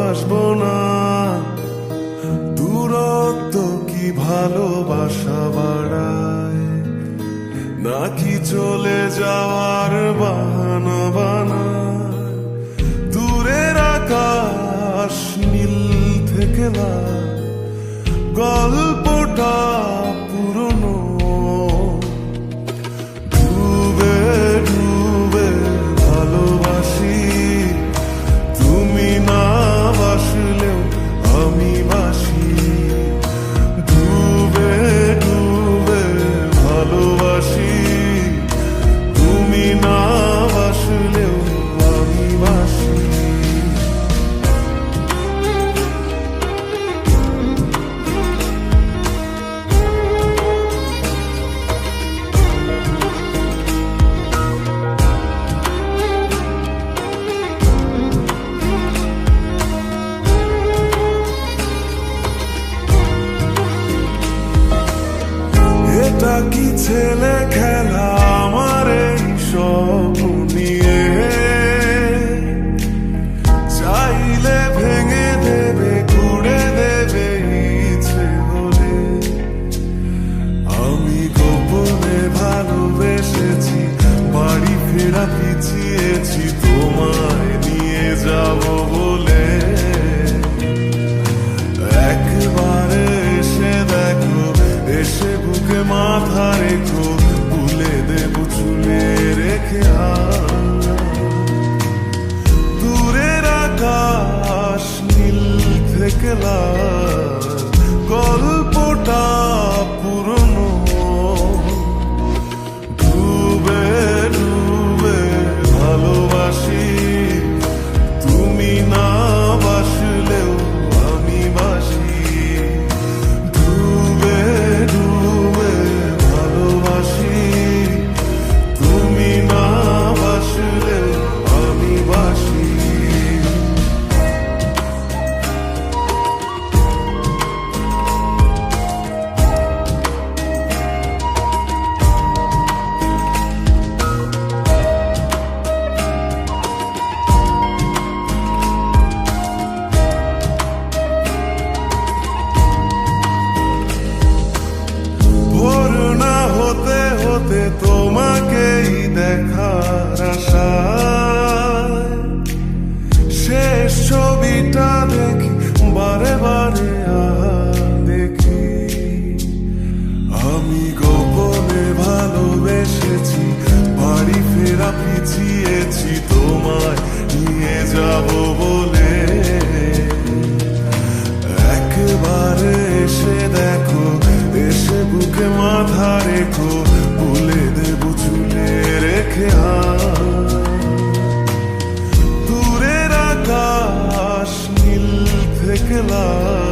ভালোবাসবো না। দূরত্ব কি ভালোবাসা বাড়ায়, নাকি চলে যাওয়ার বাহানা বানায়? দূরের আকাশ নীল থেকে লাল, গল্পটা পুরনো। ডুবে ডুবে ভালোবাসি, তুমি না বাসলেও আমি বাসি। ডুবে ডুবে ভালোবাসি, তুমি না বাসলেও আমি বাসি। এটা কি ছেলে খেলা আমার এই স্বপ্ন নিয়ে? চাইলে ভেঙে দেবে, ঘুরে দেবে ইচ্ছে হলে। আমি গোপনে ভালোবেসেছি, বাড়ি ফেরা পিছিয়েছি তোমায় নিয়ে যাব বলে। একবারে এসে দেখো, এসে বুকে মাথা রেখো, ভুলে দেব চুলে রেখে হাত। দূরের আকাশ নীল থেকে লাল, গল্পটা পুরনো। ডুবে ডুবে ভালোবাসি, তুমি না বাসলেও আমি বাসি। ডুবে ডুবে ভালোবাসি, তুমি না বাসলেও আমি বাসি। ভোর না হতে হতে তোমাকেই দেখার আশায়, শেষ ছবিটা দেখি বারে বারে দেখি। আমি গোপনে ভালোবেসেছি, বাড়ি ফেরা পিছিয়েছি তোমায় নিয়ে যাব বলে। একবারে এসে দেখো, এসে বুকে মাথা রেখো, ভুলে দেব চুলে রেখে হাত। দূরের আকাশ নীল থেকে লাল,